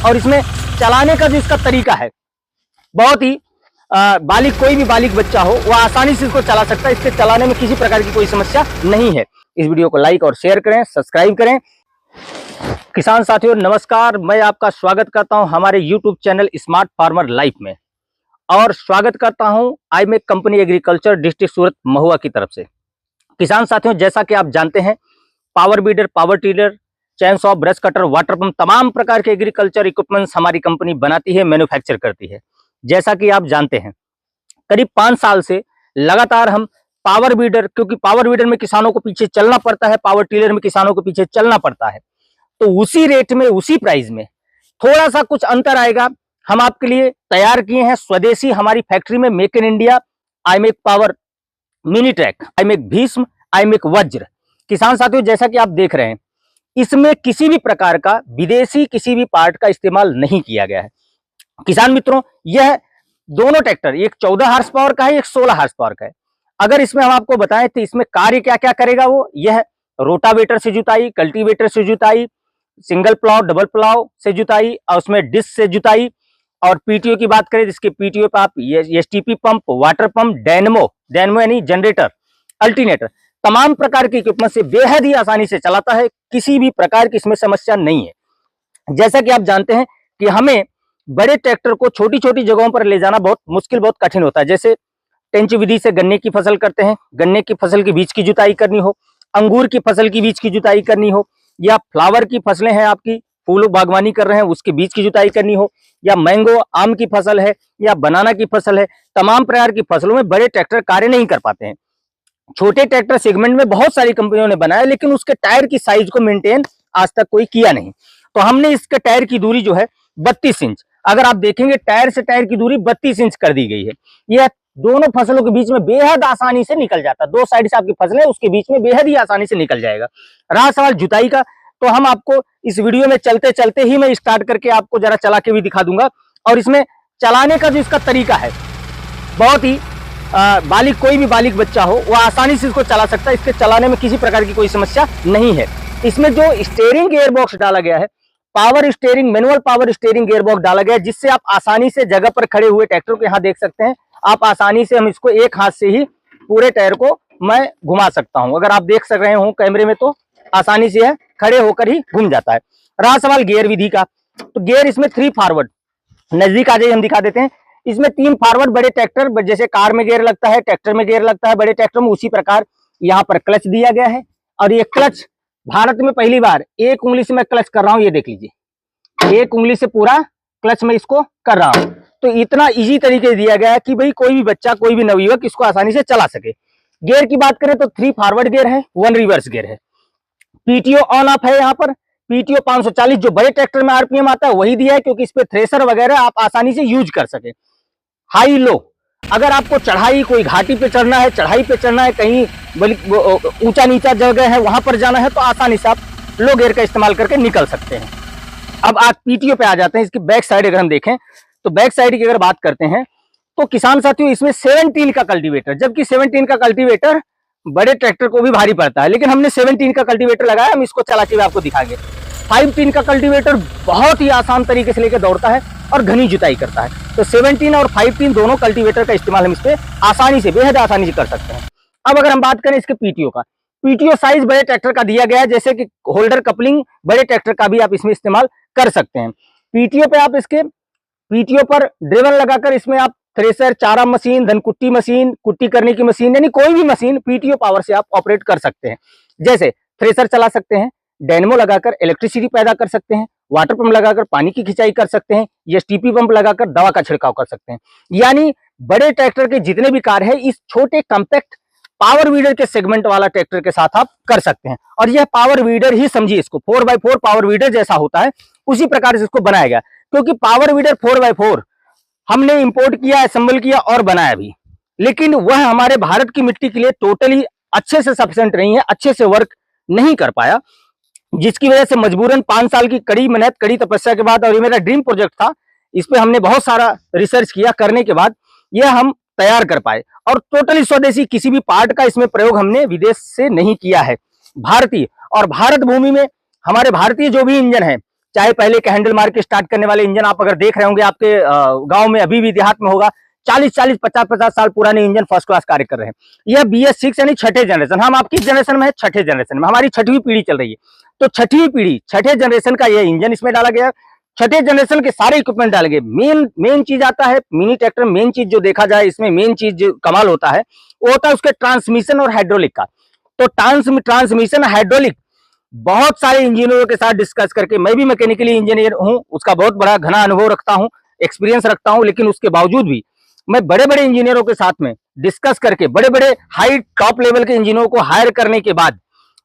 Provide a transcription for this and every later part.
और इसमें चलाने का जो इसका तरीका है बहुत ही बालिग, कोई भी बालिग बच्चा हो वह आसानी से इसको चला सकता है। इसके चलाने में किसी प्रकार की कोई समस्या नहीं है। इस वीडियो को लाइक और शेयर करें, सब्सक्राइब करें। किसान साथियों नमस्कार, मैं आपका स्वागत करता हूं हमारे YouTube channel smart farmer life में, और स्वागत करता हूं आईमेक कंपनी एग्रीकल्चर डिस्ट्रिक्ट सूरत महुआ की तरफ से। किसान साथियों, जैसा कि आप जानते हैं, power weeder, power tiller, chain saw, brush cutter, water pump, तमाम प्रकार के एग्रीकल्चर इक्विपमेंट्स हमारी कंपनी बनाती है, मैन्युफैक्चर करती है। जैसा कि आप जानते हैं, करीब 5 साल से लगातार हम पावर बीडर, क्योंकि पावर बीडर में किसानों को पीछे चलना पड़ता है, पावर टिलर में किसानों को पीछे चलना पड़ता है, तो उसी रेट में, उसी प्राइस में थोड़ा सा कुछ अंतर आएगा, हम आपके लिए तैयार किए हैं। स्वदेशी हमारी फैक्ट्री में make in India IMEC power mini track, IMEC Bhishma, IMEC वज्र। किसान साथियों, जैसा कि आप देख रहे हैं, इसमें किसी भी प्रकार का विदेशी किसी भी पार्ट का इस्तेमाल नहीं किया गया है। किसान मित्रों, यह दोनों ट्रैक्टर, एक 14 हार्स पावर का है, एक 16 हार्स पावर का है। अगर इसमें हम आपको बताएं तो इसमें कार्य क्या क्या करेगा, वो यह रोटावेटर से जुताई, कल्टीवेटर से जुताई, सिंगल प्लाव, डबल प्लाव से जुताई, और उसमें डिस्क से जुताई। और पीटीओ की बात करें, जिसके पीटीओ पे आप STP pump, water pump, dynamo यानी जनरेटर, अल्टरनेटर, तमाम प्रकार के इक्विपमेंट से बेहद ही आसानी से चलाता है। किसी भी प्रकार की इसमें समस्या नहीं है। जैसा कि आप जानते हैं कि हमें बड़े ट्रैक्टर को छोटी छोटी जगहों पर ले जाना बहुत मुश्किल, बहुत कठिन होता है। जैसे टेंच विधि से गन्ने की फसल करते हैं, गन्ने की फसल के बीज की जुताई करनी हो, अंगूर की फसल की बीज की जुताई करनी हो, या फ्लावर की फसलें हैं, आपकी फूलों बागवानी कर रहे हैं, उसके बीज की जुताई करनी हो, या मैंगो आम की फसल है, या बनाना की फसल है, तमाम प्रकार की फसलों में बड़े ट्रैक्टर कार्य नहीं कर पाते हैं। छोटे ट्रैक्टर सेगमेंट में बहुत सारी कंपनियों ने बनाया, लेकिन उसके टायर की साइज को मेंटेन आज तक कोई किया नहीं। तो हमने इसके टायर की दूरी जो है 32 इंच, अगर आप देखेंगे टायर से टायर की दूरी 32 इंच कर दी गई है। यह दोनों फसलों के बीच में बेहद आसानी से निकल जाता है। दो साइड से आपकी फसलें, उसके बीच में बेहद ही आसानी से निकल जाएगा। रहा सवाल जुताई का, तो हम आपको इस वीडियो में चलते चलते ही मैं स्टार्ट करके आपको जरा चला के भी दिखा दूंगा। और इसमें चलाने का जो इसका तरीका है बहुत ही बालिग, कोई भी बालिग बच्चा हो वह आसानी से इसको चला सकता है। इसके चलाने में किसी प्रकार की कोई समस्या नहीं है। इसमें जो स्टीयरिंग गियर बॉक्स डाला गया है, power steering, manual power steering gear box डाला गया है, जिससे आप आसानी से जगह पर खड़े हुए ट्रैक्टर को, यहाँ देख सकते हैं आप, आसानी से हम इसको एक हाथ से ही पूरे टायर को मैं घुमा सकता हूं। अगर आप देख सक रहे हो कैमरे में, तो आसानी से है खड़े होकर ही घूम जाता है। रहा सवाल गियर विधि का, तो गियर इसमें 3 फॉरवर्ड, नजदीक आ जाइए हम दिखा देते हैं। इसमें 3 फॉरवर्ड, बड़े ट्रैक्टर जैसे कार में गियर लगता है, ट्रैक्टर में गियर लगता है, बड़े ट्रैक्टर में उसी प्रकार यहाँ पर क्लच दिया गया है। और ये क्लच भारत में पहली बार, एक उंगली से मैं क्लच कर रहा हूँ, ये देख लीजिए, एक उंगली से पूरा क्लच में इसको कर रहा हूँ। तो इतना इजी तरीके से दिया गया है कि भाई कोई भी बच्चा, कोई भी नवयुवक इसको आसानी से चला सके। गियर की बात करें तो 3 फॉरवर्ड गियर है, 1 रिवर्स गियर है। पीटीओ ऑन ऑफ है, यहाँ पर पीटीओ 540 जो बड़े ट्रैक्टर में आरपीएम आता है वही दिया है, क्योंकि इस पे थ्रेसर वगैरह आप आसानी से यूज कर सके। हाई लो, अगर आपको चढ़ाई, कोई घाटी पे चढ़ना है, चढ़ाई पे चढ़ना है, कहीं ऊंचा नीचा जगह है वहां पर जाना है, तो आसानी से आप लो गियर का इस्तेमाल करके निकल सकते हैं। अब आप पीटीओ पे आ जाते हैं। इसकी बैक साइड अगर हम देखें, तो बैक साइड की अगर बात करते हैं, तो किसान साथियों इसमें 17 का कल्टीवेटर, जबकि 17 का कल्टीवेटर बड़े ट्रैक्टर को भी भारी पड़ता है, लेकिन हमने 17 का कल्टीवेटर लगाया, हम इसको चला के भी आपको दिखाएंगे। 5-3 का कल्टीवेटर बहुत ही आसान तरीके से लेकर दौड़ता है और घनी जुताई करता है। तो 17 और 5-3 दोनों कल्टीवेटर का इस्तेमाल हम इस पे आसानी से, बेहद आसानी से कर सकते हैं। अब अगर हम बात करें इसके पीटीओ का, पीटीओ साइज बड़े ट्रैक्टर का दिया गया है, जैसे कि होल्डर कपलिंग बड़े ट्रैक्टर का भी आप इसमें इस्तेमाल कर सकते हैं। पीटीओ पे आप इसके पीटीओ पर ड्रिवन लगाकर इसमें आप थ्रेसर, चारा मशीन, धनकुट्टी मशीन, कुट्टी करने की मशीन, यानी कोई भी मशीन पीटीओ पावर से आप ऑपरेट कर सकते हैं। जैसे थ्रेसर चला सकते हैं, डायनेमो लगाकर इलेक्ट्रिसिटी पैदा कर सकते हैं, वाटर पंप लगाकर पानी की खिंचाई कर सकते हैं, या एसटीपी पंप लगाकर दवा का छिड़काव कर सकते हैं। यानी बड़े ट्रैक्टर के जितने भी कार्य है, इस छोटे कॉम्पैक्ट पावर वीडर के सेगमेंट वाला ट्रैक्टर के साथ आप कर सकते हैं। और यह पावर वीडर ही समझिए, इसको 4x4 पावर वीडर जैसा होता है, उसी प्रकार से इसको बनाया गया। क्योंकि पावर वीडर 4x4 हमने इंपोर्ट किया, असेंबल किया और बनाया भी, लेकिन वह हमारे भारत की मिट्टी के लिए टोटली अच्छे से सफिशिएंट नहीं है, अच्छे से वर्क नहीं कर पाया, जिसकी वजह से मजबूरन 5 साल की कड़ी मेहनत, कड़ी तपस्या के बाद, और ये मेरा ड्रीम प्रोजेक्ट था, इस पे हमने बहुत सारा रिसर्च किया, करने के बाद यह हम तैयार कर पाए। और टोटली स्वदेशी, किसी भी पार्ट का इसमें प्रयोग हमने विदेश से नहीं किया है, भारतीय। और भारत भूमि में हमारे भारतीय जो भी इंजन है, चाहे पहले के हैंडल मार के स्टार्ट करने वाले इंजन आप अगर देख रहे होंगे, आपके गांव में अभी भी देहात में होगा, 40-40, 50-50 साल पुराने इंजन फर्स्ट क्लास कार्य कर रहे हैं। यह BS6 यानी छठे जनरेशन, हम आप किस जनरेशन में है? छठे जनरेशन में, हमारी छठवीं पीढ़ी चल रही है। तो छठवीं पीढ़ी, छठे जनरेशन का यह इंजन इसमें डाला गया, छठे जनरेशन के सारे इक्विपमेंट डाले गए। मेन चीज आता है मिनी ट्रैक्टर, मेन चीज जो देखा जाए इसमें मेन चीज जो कमाल होता है वो होता है उसके ट्रांसमिशन और हाइड्रोलिक का। तो ट्रांसमिशन हाइड्रोलिक बहुत सारे इंजीनियरों के साथ डिस्कस करके, मैं भी मैकेनिकली इंजीनियर हूं, उसका बहुत बड़ा घना अनुभव रखता हूं, एक्सपीरियंस रखता हूं, लेकिन उसके बावजूद भी मैं बड़े बड़े इंजीनियरों के साथ में डिस्कस करके, बड़े बड़े हाई टॉप लेवल के इंजीनियरों को हायर करने के बाद,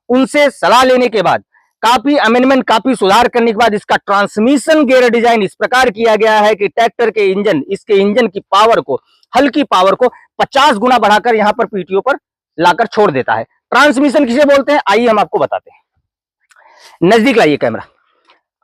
उनसे सलाह लेने के बाद, काफी अमेंडमेंट, काफी सुधार करने के बाद इसका ट्रांसमिशन गियर डिजाइन इस प्रकार किया गया है कि ट्रैक्टर के इंजन, इसके इंजन की पावर को, हल्की पावर को 50 गुना बढ़ाकर यहां पर पीटीओ पर लाकर छोड़ देता है। ट्रांसमिशन किसे बोलते हैं, आइए हम आपको बताते हैं। नजदीक लाइए कैमरा।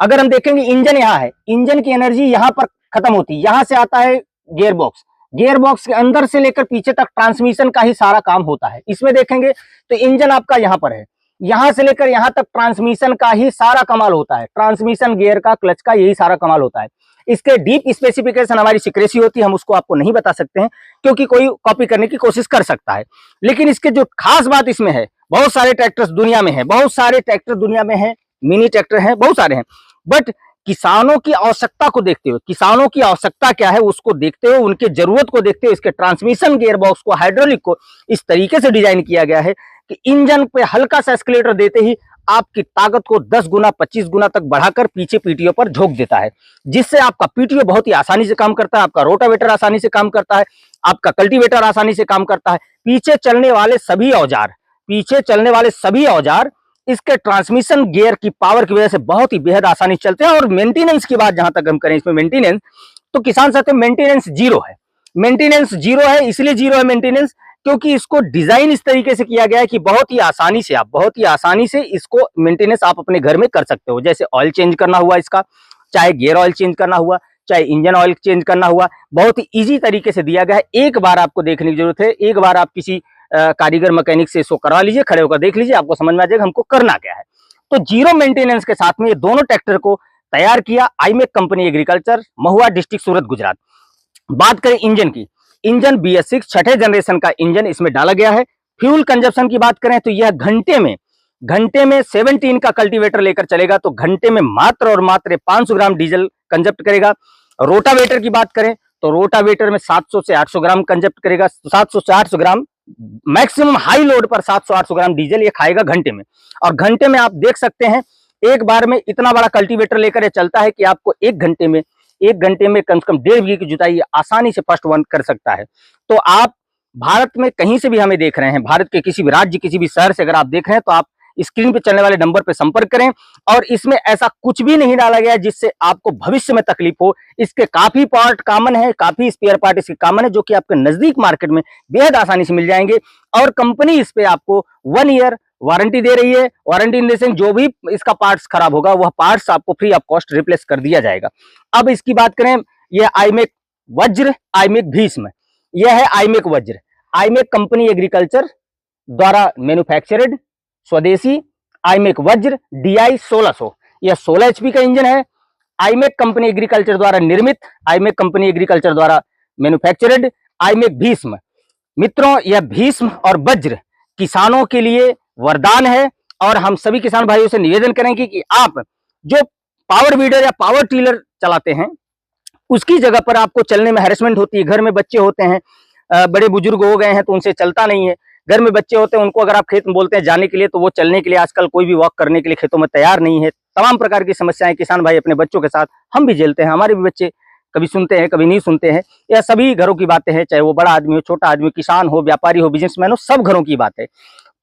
अगर हम देखेंगे इंजन यहां है, इंजन की एनर्जी यहां पर खत्म होती है, यहां से आता है गियर बॉक्स, गियर बॉक्स के अंदर से लेकर पीछे तक ट्रांसमिशन का ही सारा काम होता है। इसमें देखेंगे तो इंजन आपका यहां पर है, यहां से लेकर यहां तक ट्रांसमिशन का ही सारा कमाल होता है, ट्रांसमिशन, गियर का, क्लच का, यही सारा कमाल होता है। इसके डीप स्पेसिफिकेशन हमारी सिक्रेसी होती है, हम उसको आपको नहीं बता सकते हैं क्योंकि कोई कॉपी करने की कोशिश कर सकता है। लेकिन इसके जो खास बात इसमें है, बहुत सारे ट्रैक्टर्स दुनिया में है, बहुत सारे ट्रैक्टर दुनिया में है, मिनी ट्रैक्टर हैं, बहुत सारे हैं, बट किसानों की आवश्यकता को देखते हुए, किसानों की आवश्यकता क्या है उसको देखते हुए, उनके जरूरत को देखते हुए इसके ट्रांसमिशन गियर बॉक्स को, हाइड्रोलिक को इस तरीके से डिजाइन किया गया है कि इंजन पे हल्का सा एक्सीलरेटर देते ही आपकी ताकत को 10 गुना 25 गुना तक बढ़ाकर पीछे पीटीओ पर झोंक देता है, जिससे आपका पीटीओ बहुत ही आसानी से काम करता है, आपका रोटावेटर आसानी से काम करता है, आपका कल्टीवेटर आसानी से काम करता है। पीछे चलने वाले सभी औजार इसके ट्रांसमिशन गियर की पावर की वजह से बहुत ही बेहद आसानी चलते हैं। और मेंटेनेंस की बात जहां तक हम करें, इसमें मेंटेनेंस, तो किसान साथ में मेंटेनेंस जीरो है। मेंटेनेंस जीरो है, इसलिए जीरो है मेंटेनेंस क्योंकि इसको डिजाइन इस तरीके से किया गया है कि बहुत ही आसानी से इसको मेंटेनेंस आप अपने घर में कर सकते हो। जैसे ऑयल चेंज करना हुआ इसका, चाहे गियर ऑयल चेंज करना हुआ, चाहे इंजन ऑयल चेंज करना हुआ, बहुत ही ईजी तरीके से दिया गया है। एक बार आपको देखने की जरूरत है, एक बार आप किसी कारीगर मैकेनिक से इसको करवा लीजिए, खड़े होकर देख लीजिए, आपको समझ में आ जाएगा हमको करना क्या है। तो जीरो मेंटेनेंस के साथ में ये दोनों ट्रैक्टर को तैयार किया आईमेक कंपनी एग्रीकल्चर, महुआ डिस्ट्रिक्ट, सूरत, गुजरात। बात करें इंजन की, इंजन BS6 छठे जनरेशन का इंजन इसमें डाला गया है। फ्यूल कंजप्शन की बात करें तो यह घंटे में 17 का कल्टीवेटर लेकर चलेगा तो घंटे में मात्र और मात्र 500 ग्राम डीजल कंजप्ट करेगा। रोटावेटर की बात करें तो रोटावेटर में 700 से 800 ग्राम कंजप्ट करेगा, 700 से 800 ग्राम मैक्सिमम हाई लोड पर 700-800 ग्राम डीजल ये खाएगा घंटे में। और घंटे में आप देख सकते हैं एक बार में इतना बड़ा कल्टीवेटर लेकर ये चलता है कि आपको एक घंटे में कम से कम 1.5 बीघे की जुताई आसानी से फर्स्ट वन कर सकता है। तो आप भारत में कहीं से भी हमें देख रहे हैं, भारत के किसी भी राज्य, किसी भी शहर से अगर आप देख रहे हैं तो आप स्क्रीन पे चलने वाले नंबर पे संपर्क करें। और इसमें ऐसा कुछ भी नहीं डाला गया जिससे आपको भविष्य में तकलीफ हो। इसके काफी पार्ट कॉमन है, काफी स्पेयर पार्ट इसके कॉमन है, जो कि आपके नजदीक मार्केट में बेहद आसानी से मिल जाएंगे। और कंपनी इस पे आपको 1 ईयर वारंटी दे रही है। वारंटी इन द सेंस जो भी इसका पार्ट्स खराब होगा वह पार्ट्स आपको फ्री ऑफ कॉस्ट रिप्लेस कर दिया जाएगा। अब इसकी बात करें, यह आईमेक वज्र, आईमेक भीष्म, यह है आईमेक वज्र, आईमेक कंपनी एग्रीकल्चर द्वारा मैन्युफैक्चर्ड स्वदेशी आईमेक वज्र DI 1600। यह 16 HP का इंजन है। आईमेक कंपनी एग्रीकल्चर द्वारा निर्मित, आईमेक कंपनी एग्रीकल्चर द्वारा मैन्युफैक्चर्ड आईमेक भीष्म। मित्रों, यह भीष्म और वज्र किसानों के लिए वरदान है। और हम सभी किसान भाइयों से निवेदन करेंगे कि आप जो पावर वीडर या पावर टिलर चलाते हैं उसकी जगह पर आपको चलने में हैरेसमेंट होती है, घर में बच्चे होते हैं, बड़े बुजुर्ग हो गए हैं तो उनसे चलता नहीं है, घर में बच्चे होते हैं उनको अगर आप खेत में बोलते हैं जाने के लिए तो वो चलने के लिए आजकल कोई भी वॉक करने के लिए खेतों में तैयार नहीं है। तमाम प्रकार की समस्याएं किसान भाई अपने बच्चों के साथ हम भी झेलते हैं, हमारे भी बच्चे कभी सुनते हैं कभी नहीं सुनते हैं। यह सभी घरों की बातें हैं, चाहे वो बड़ा आदमी हो, छोटा आदमी, किसान हो, व्यापारी हो, बिजनेसमैन हो, सब घरों की बात है।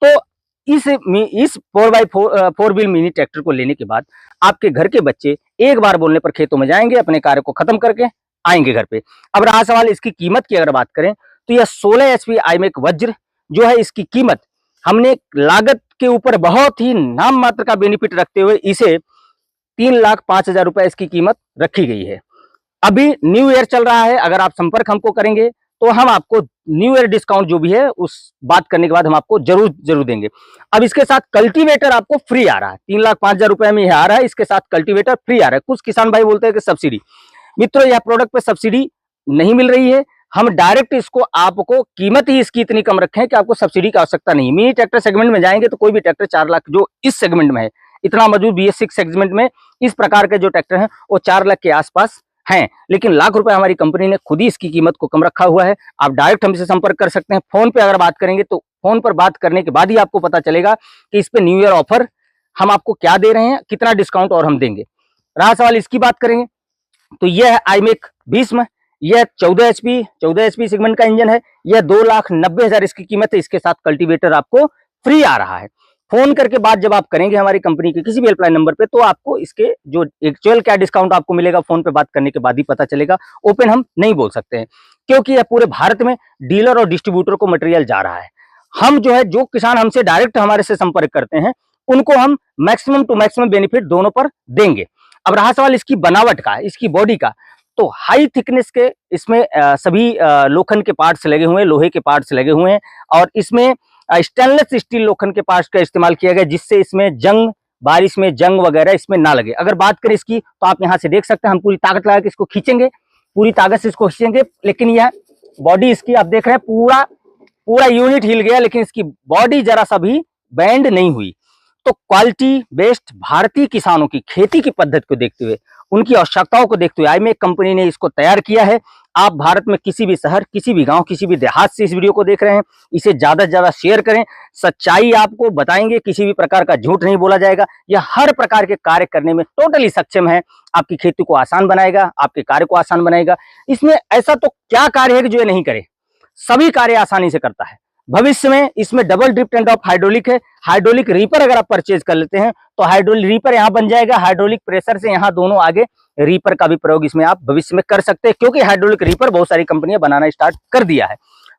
तो इस 4x4 व्हील मिनी ट्रैक्टर को लेने के बाद आपके घर के बच्चे एक बार बोलने पर खेतों में जाएंगे, अपने कार्य को खत्म करके आएंगे घर पे। अब रहा सवाल इसकी कीमत की, अगर बात करें तो यह 16 HP आईमेक वज्र जो है, इसकी कीमत हमने लागत के ऊपर बहुत ही नाम मात्र का बेनिफिट रखते हुए इसे 3,05,000 रुपए इसकी कीमत रखी गई है। अभी न्यू ईयर चल रहा है, अगर आप संपर्क हमको करेंगे तो हम आपको न्यू ईयर डिस्काउंट जो भी है उस बात करने के बाद हम आपको जरूर देंगे। अब इसके साथ कल्टीवेटर आपको फ्री आ रहा है, 3,05,000 रुपए में यह आ रहा है, इसके साथ कल्टीवेटर फ्री आ रहा है। कुछ किसान भाई बोलते हैं कि सब्सिडी, मित्रों यह प्रोडक्ट पे सब्सिडी नहीं मिल रही है। हम डायरेक्ट इसको आपको कीमत ही इसकी इतनी कम रखें कि आपको सब्सिडी की आवश्यकता नहीं। मिनी ट्रैक्टर सेगमेंट में जाएंगे तो कोई भी ट्रैक्टर 4 लाख जो इस सेगमेंट में है, इतना मौजूद BS6 सेगमेंट में इस प्रकार के जो ट्रैक्टर हैं वो 4 लाख के आसपास हैं, लेकिन लाख रुपए हमारी कंपनी ने खुद ही इसकी कीमत को कम रखा हुआ है। आप डायरेक्ट हमसे संपर्क कर सकते हैं। फोन पे अगर बात करेंगे तो फोन पर बात करने के बाद ही आपको पता चलेगा कि इस पे न्यू ईयर ऑफर हम आपको क्या दे रहे हैं, कितना डिस्काउंट और हम देंगे। रहा सवाल इसकी बात करेंगे तो यह है iMEC भीष्म, यह 14 HP सेगमेंट का इंजन है, यह 2,90,000 इसकी कीमत है। इसके साथ कल्टीवेटर आपको फ्री आ रहा है। फोन करके बात जब आप करेंगे हमारी कंपनी के किसी भी हेल्पलाइन नंबर पे, तो आपको इसके जो एक्चुअल क्या डिस्काउंट आपको मिलेगा फोन पे बात करने के बाद ही पता चलेगा। ओपन हम नहीं बोल सकते हैं, क्योंकि यह पूरे भारत में डीलर और डिस्ट्रीब्यूटर को मटेरियल जा रहा है। हम जो है, जो किसान हमसे डायरेक्ट हमारे से संपर्क करते हैं उनको हम मैक्सिमम टू मैक्सिमम बेनिफिट दोनों पर देंगे। अब रहा सवाल इसकी बनावट का, इसकी बॉडी का, तो हाई थिकनेस के इसमें सभी लोखंड के पार्ट्स लगे हुए हैं, लोहे के पार्ट्स लगे हुए हैं, और इसमें स्टेनलेस स्टील लोखंड के पार्ट्स का इस्तेमाल किया गया, जिससे इसमें जंग, बारिश में जंग वगैरह इसमें ना लगे। अगर बात करें इसकी तो आप यहां से देख सकते हैं, हम पूरी ताकत लगा के इसको खींचेंगे, पूरी ताकत से इसको खींचेंगे, लेकिन यह बॉडी इसकी आप देख रहे हैं पूरा यूनिट हिल गया, लेकिन इसकी बॉडी जरा सा भी बैंड नहीं हुई। तो क्वालिटी बेस्ड भारतीय किसानों की खेती की पद्धति को देखते हुए, उनकी आवश्यकताओं को देखते हुए iMEC कंपनी ने इसको तैयार किया है। आप भारत में किसी भी शहर, किसी भी गांव, किसी भी देहात से इस वीडियो को देख रहे हैं, इसे ज्यादा से ज्यादा शेयर करें। सच्चाई आपको बताएंगे, किसी भी प्रकार का झूठ नहीं बोला जाएगा। यह हर प्रकार के कार्य करने में टोटली सक्षम है। आपकी खेती को आसान बनाएगा, आपके कार्य को आसान बनाएगा। इसमें ऐसा तो क्या कार्य है कि जो ये नहीं करे, सभी कार्य आसानी से करता है। भविष्य में इसमें double drip end of hydraulic है। हाइड्रोलिक रीपर अगर आप परचेज कर लेते हैं तो हाइड्रोलिक रीपर यहाँ बन जाएगा। हाइड्रोलिक प्रेशर से यहाँ दोनों आगे रीपर का भी प्रयोग इसमें आप भविष्य में कर सकते हैं, क्योंकि हाइड्रोलिक रीपर बहुत सारी कंपनियां बनाना स्टार्ट कर दिया है।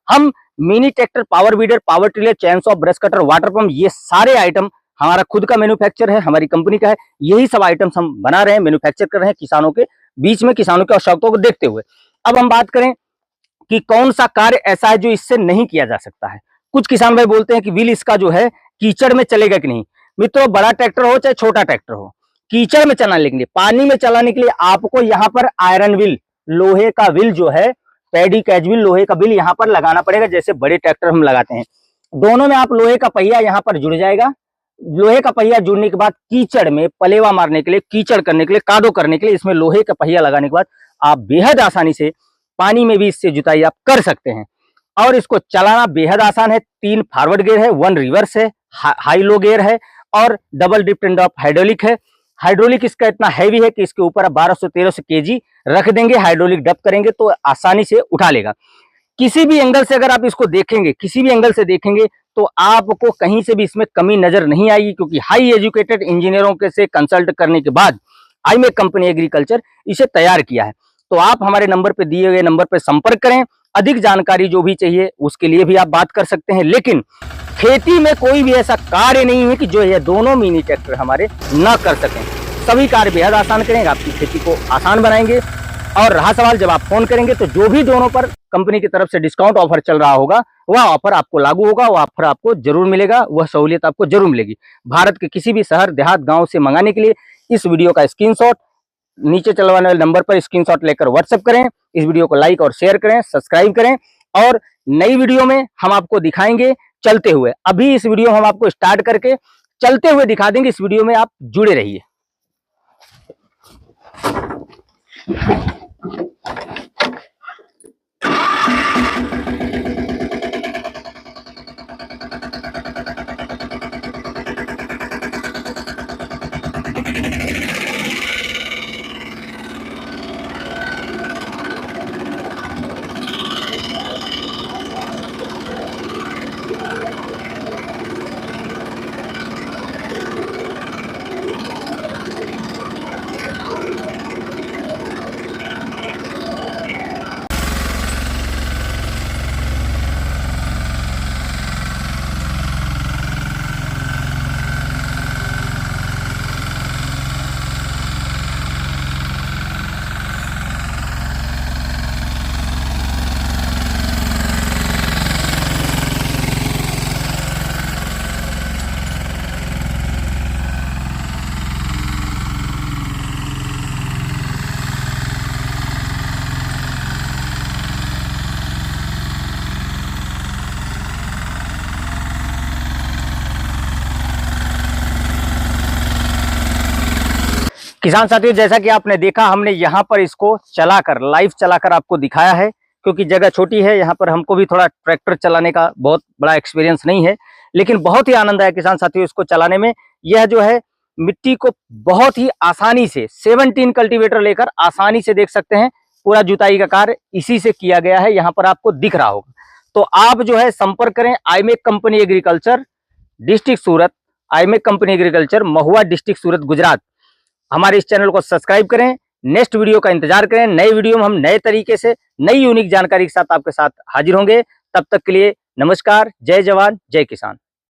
हम mini tractor, power weeder, power tiller, chainsaw, brush cutter, water pump, ये सारे आइटम हमारा खुद का मैन्युफैक्चर है, हमारी कंपनी का है। यही सब आइटम्स हम बना रहे हैं, मैन्युफैक्चर कर रहे हैं किसानों के बीच में, किसानों की आवश्यकताओं को देखते हुए। अब हम बात करें कि कौन सा कार्य ऐसा है जो इससे नहीं किया जा सकता है। कुछ किसान भाई बोलते हैं कि व्हील इसका जो है कीचड़ में चलेगा कि नहीं। मित्रों, बड़ा ट्रैक्टर हो चाहे छोटा ट्रैक्टर हो, कीचड़ में चलाने के लिए, पानी में चलाने के लिए आपको यहाँ पर आयरन व्हील, लोहे का व्हील जो है, पैडी कैज व्हील, लोहे का व्हील यहाँ पर लगाना पड़ेगा, जैसे बड़े ट्रैक्टर हम लगाते हैं। दोनों में आप लोहे का पहिया यहाँ पर जुड़ जाएगा। लोहे का पहिया जुड़ने के बाद कीचड़ में पलेवा मारने के लिए, कीचड़ करने के लिए, कादो करने के लिए इसमें लोहे का पहिया लगाने के बाद आप बेहद आसानी से पानी में भी इससे जुताई आप कर सकते हैं। और इसको चलाना बेहद आसान है। 3 फॉरवर्ड गियर है, 1 रिवर्स है, हाई लो गियर है, और double drip end of hydraulic है। हाइड्रोलिक इसका इतना हैवी है कि इसके ऊपर आप 1200-1300 केजी रख देंगे, हाइड्रोलिक डब करेंगे तो आसानी से उठा लेगा। किसी भी एंगल से अगर आप इसको देखेंगे, किसी भी एंगल से देखेंगे तो आपको कहीं से भी इसमें कमी नजर नहीं आएगी, क्योंकि हाई एजुकेटेड इंजीनियरों के से कंसल्ट करने के बाद iMEC कंपनी एग्रीकल्चर इसे तैयार किया है। तो आप हमारे नंबर पे दिए गए नंबर पे संपर्क करें। अधिक जानकारी जो भी चाहिए उसके लिए भी आप बात कर सकते हैं। लेकिन खेती में कोई भी ऐसा कार्य नहीं है कि जो ये दोनों मिनी ट्रैक्टर हमारे न कर सकें। सभी कार्य बेहद आसान करेंगे, आपकी खेती को आसान बनाएंगे। और रहा सवाल, जब आप फोन करेंगे तो जो भी दोनों पर कंपनी की तरफ से डिस्काउंट ऑफर चल रहा होगा वह ऑफर आपको लागू होगा, वह ऑफर आपको जरूर मिलेगा, वह सहूलियत आपको जरूर मिलेगी। भारत के किसी भी शहर, देहात, गांव से मंगाने के लिए इस वीडियो का स्क्रीनशॉट नीचे चलवाने वाले नंबर पर स्क्रीनशॉट लेकर व्हाट्सएप करें। इस वीडियो को लाइक और शेयर करें, सब्सक्राइब करें, और नई वीडियो में हम आपको दिखाएंगे चलते हुए। अभी इस वीडियो हम आपको स्टार्ट करके चलते हुए दिखा देंगे। इस वीडियो में आप जुड़े रहिए। किसान साथियों, जैसा कि आपने देखा, हमने यहाँ पर इसको चलाकर, लाइव चलाकर आपको दिखाया है, क्योंकि जगह छोटी है। यहाँ पर हमको भी थोड़ा ट्रैक्टर चलाने का बहुत बड़ा एक्सपीरियंस नहीं है, लेकिन बहुत ही आनंद आया किसान साथियों इसको चलाने में। यह जो है मिट्टी को बहुत ही आसानी से 17 कल्टीवेटर लेकर आसानी से, देख सकते हैं, पूरा जुताई का कार्य इसी से किया गया है। यहाँ पर आपको दिख रहा होगा। तो आप जो है संपर्क करें आईमेक कंपनी एग्रीकल्चर, डिस्ट्रिक्ट सूरत, आईमेक कंपनी एग्रीकल्चर, महुआ, डिस्ट्रिक्ट सूरत, गुजरात। हमारे इस चैनल को सब्सक्राइब करें, नेक्स्ट वीडियो का इंतजार करें। नए वीडियो में हम नए तरीके से नई यूनिक जानकारी के साथ आपके साथ हाजिर होंगे। तब तक के लिए नमस्कार, जय जवान, जय किसान।